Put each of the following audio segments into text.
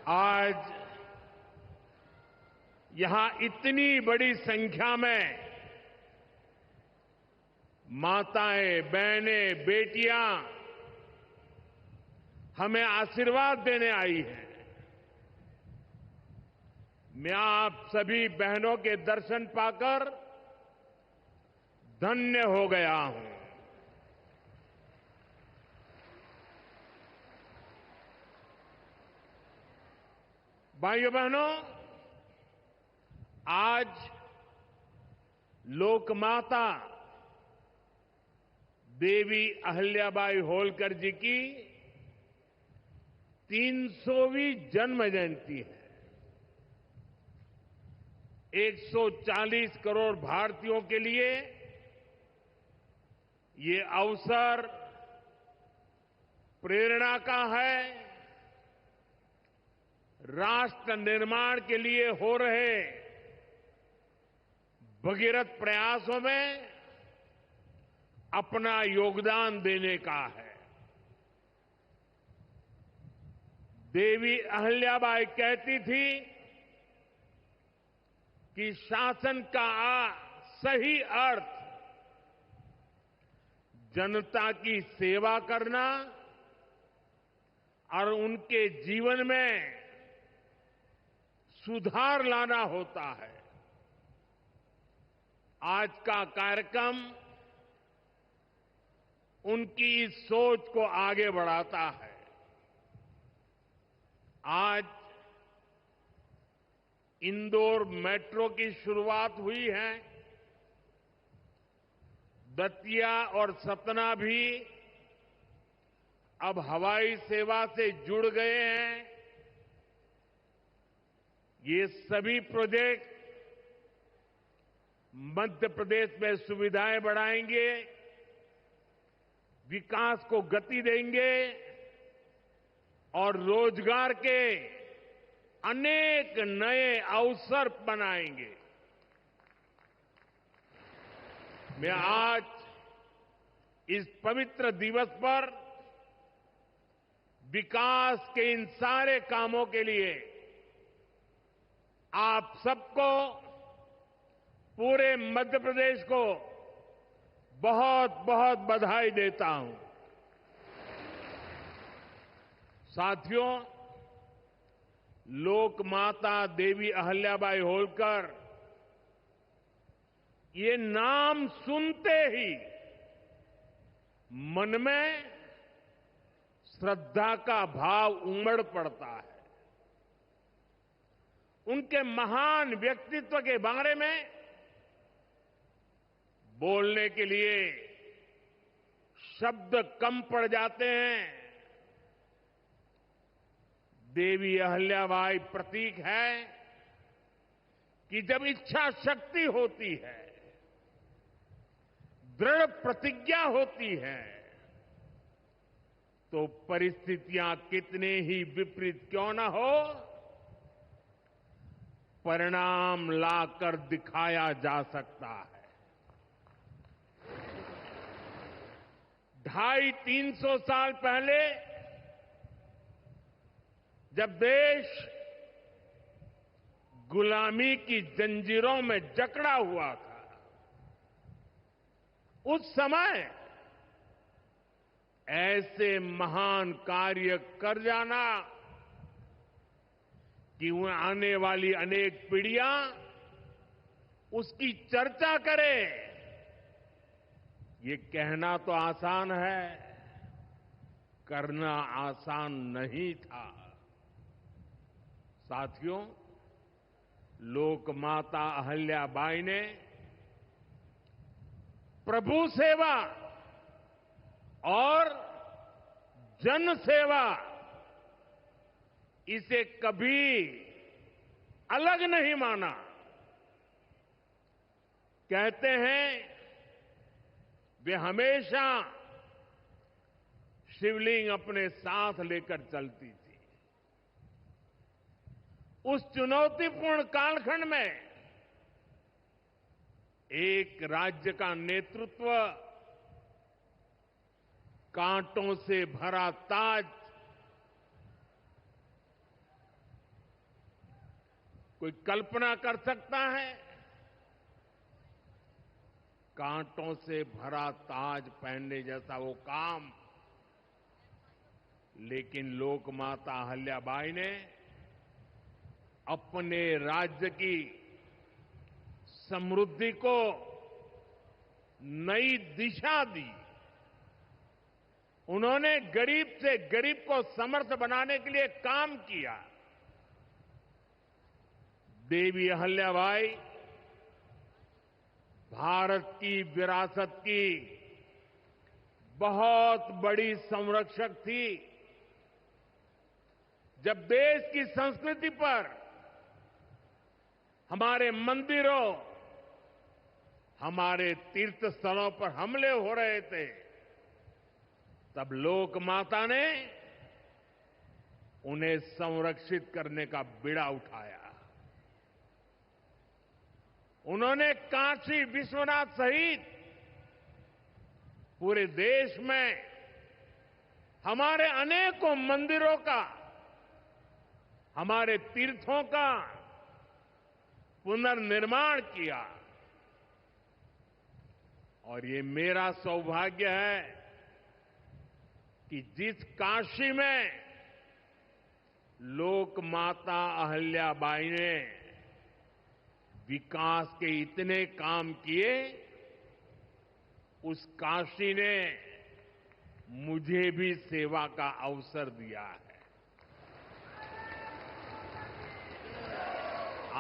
आज यहां इतनी बड़ी संख्या में माताएं, बहनें, बेटियां हमें आशीर्वाद देने आई हैं। मैं आप सभी बहनों के दर्शन पाकर धन्य हो गया हूं। भाइयों बहनों, आज लोकमाता देवी अहिल्याबाई होलकर जी की 300वीं जन्म जयंती है। 140 करोड़ भारतीयों के लिए ये अवसर प्रेरणा का है। राष्ट्र निर्माण के लिए हो रहे भगीरथ प्रयासों में अपना योगदान देने का है। देवी अहिल्याबाई कहती थी कि शासन का सही अर्थ जनता की सेवा करना और उनके जीवन में सुधार लाना होता है। आज का कार्यक्रम उनकी इस सोच को आगे बढ़ाता है। आज इंदौर मेट्रो की शुरुआत हुई है। दतिया और सतना भी अब हवाई सेवा से जुड़ गए हैं। ये सभी प्रोजेक्ट मध्य प्रदेश में सुविधाएं बढ़ाएंगे, विकास को गति देंगे और रोजगार के अनेक नए अवसर बनाएंगे। मैं आज इस पवित्र दिवस पर विकास के इन सारे कामों के लिए आप सबको, पूरे मध्य प्रदेश को बहुत बहुत बधाई देता हूं। साथियों, लोकमाता देवी अहिल्याबाई होलकर, ये नाम सुनते ही मन में श्रद्धा का भाव उमड़ पड़ता है। उनके महान व्यक्तित्व के बारे में बोलने के लिए शब्द कम पड़ जाते हैं। देवी अहिल्याबाई प्रतीक है कि जब इच्छा शक्ति होती है, दृढ़ प्रतिज्ञा होती है, तो परिस्थितियां कितने ही विपरीत क्यों न हो, परिणाम लाकर दिखाया जा सकता है। 250-300 साल पहले जब देश गुलामी की जंजीरों में जकड़ा हुआ था, उस समय ऐसे महान कार्य कर जाना कि आने वाली अनेक पीढ़ियां उसकी चर्चा करें, ये कहना तो आसान है, करना आसान नहीं था। साथियों, लोकमाता अहिल्याबाई ने प्रभु सेवा और जन सेवा, इसे कभी अलग नहीं माना। कहते हैं वे हमेशा शिवलिंग अपने साथ लेकर चलती थी। उस चुनौतीपूर्ण कालखंड में एक राज्य का नेतृत्व, कांटों से भरा ताज, कोई कल्पना कर सकता है? कांटों से भरा ताज पहनने जैसा वो काम, लेकिन लोकमाता अहिल्याबाई ने अपने राज्य की समृद्धि को नई दिशा दी। उन्होंने गरीब से गरीब को समर्थ बनाने के लिए काम किया। देवी अहिल्याबाई भारत की विरासत की बहुत बड़ी संरक्षक थी। जब देश की संस्कृति पर, हमारे मंदिरों, हमारे तीर्थ स्थलों पर हमले हो रहे थे, तब लोक माता ने उन्हें संरक्षित करने का बीड़ा उठाया। उन्होंने काशी विश्वनाथ सहित पूरे देश में हमारे अनेकों मंदिरों का, हमारे तीर्थों का पुनर्निर्माण किया। और ये मेरा सौभाग्य है कि जिस काशी में लोक माता अहिल्याबाई ने विकास के इतने काम किए, उस काशी ने मुझे भी सेवा का अवसर दिया है।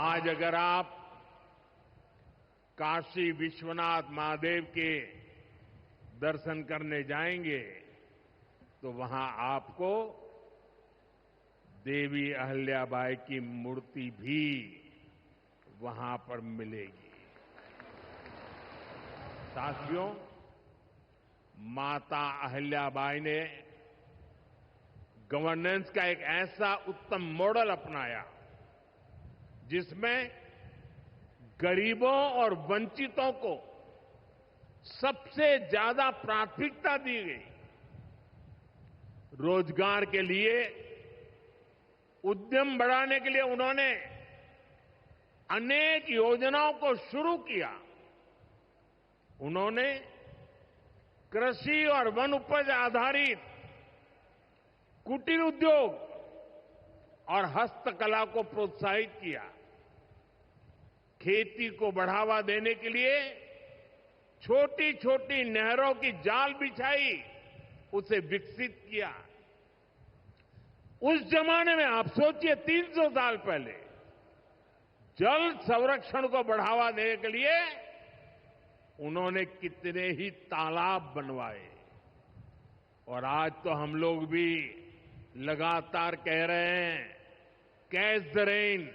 आज अगर आप काशी विश्वनाथ महादेव के दर्शन करने जाएंगे तो वहां आपको देवी अहिल्याबाई की मूर्ति भी वहां पर मिलेगी। साथियों, माता अहिल्याबाई ने गवर्नेंस का एक ऐसा उत्तम मॉडल अपनाया जिसमें गरीबों और वंचितों को सबसे ज्यादा प्राथमिकता दी गई। रोजगार के लिए, उद्यम बढ़ाने के लिए उन्होंने अनेक योजनाओं को शुरू किया। उन्होंने कृषि और वन उपज आधारित कुटीर उद्योग और हस्तकला को प्रोत्साहित किया। खेती को बढ़ावा देने के लिए छोटी छोटी नहरों की जाल बिछाई, उसे विकसित किया। उस जमाने में आप सोचिए, 300 साल पहले जल संरक्षण को बढ़ावा देने के लिए उन्होंने कितने ही तालाब बनवाए। और आज तो हम लोग भी लगातार कह रहे हैं, कैच द रेन,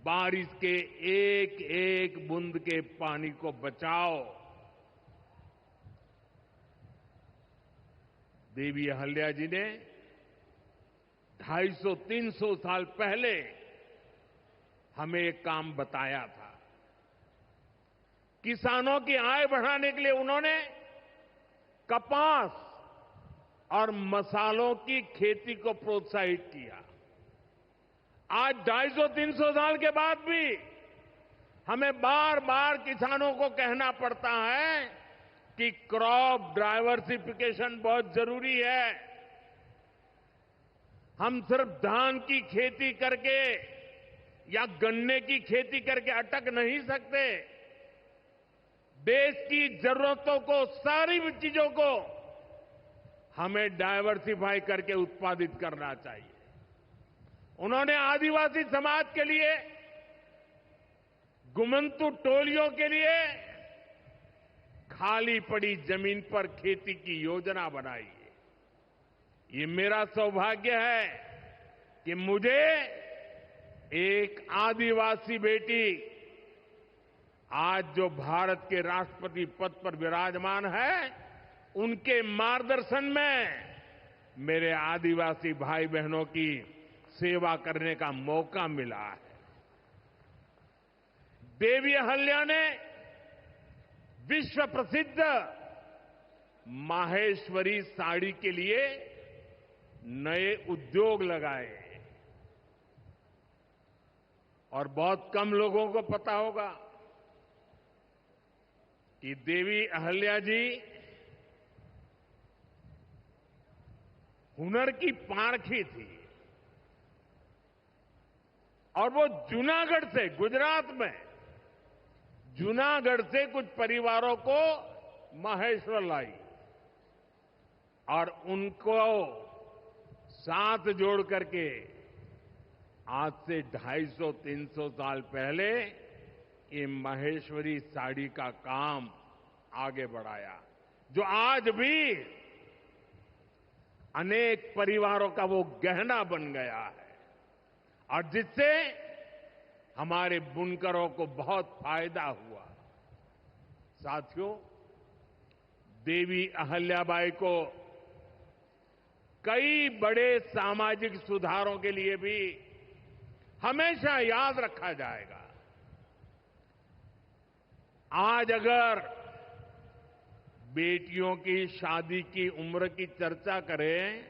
बारिश के एक एक बूंद के पानी को बचाओ। देवी अहिल्या जी ने 250-300 साल पहले हमें एक काम बताया था। किसानों की आय बढ़ाने के लिए उन्होंने कपास और मसालों की खेती को प्रोत्साहित किया। आज 250-300 साल के बाद भी हमें बार बार किसानों को कहना पड़ता है कि क्रॉप डाइवर्सिफिकेशन बहुत जरूरी है। हम सिर्फ धान की खेती करके या गन्ने की खेती करके अटक नहीं सकते। देश की जरूरतों को, सारी चीजों को हमें डाइवर्सिफाई करके उत्पादित करना चाहिए। उन्होंने आदिवासी समाज के लिए, गुमंतु टोलियों के लिए खाली पड़ी जमीन पर खेती की योजना बनाई। ये मेरा सौभाग्य है कि मुझे एक आदिवासी बेटी, आज जो भारत के राष्ट्रपति पद पर विराजमान है, उनके मार्गदर्शन में मेरे आदिवासी भाई बहनों की सेवा करने का मौका मिला है। देवी अहिल्या ने विश्व प्रसिद्ध माहेश्वरी साड़ी के लिए नए उद्योग लगाए और बहुत कम लोगों को पता होगा कि देवी अहल्या जी हुनर की पारखी थी और वो जूनागढ़ से, गुजरात में जूनागढ़ से कुछ परिवारों को महेश्वर लाई और उनको साथ जोड़ करके आज से 250-300 साल पहले ये महेश्वरी साड़ी का काम आगे बढ़ाया, जो आज भी अनेक परिवारों का वो गहना बन गया है और जिससे हमारे बुनकरों को बहुत फायदा हुआ। साथियों, देवी अहल्याबाई को कई बड़े सामाजिक सुधारों के लिए भी हमेशा याद रखा जाएगा। आज अगर बेटियों की शादी की उम्र की चर्चा करें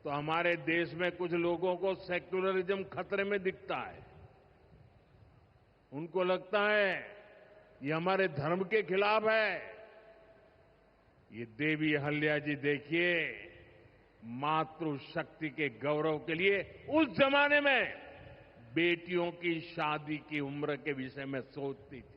तो हमारे देश में कुछ लोगों को सेक्युलरिज्म खतरे में दिखता है। उनको लगता है ये हमारे धर्म के खिलाफ है। ये देवी अहल्या जी देखिए, मातृशक्ति के गौरव के लिए उस जमाने में बेटियों की शादी की उम्र के विषय में सोचती थी।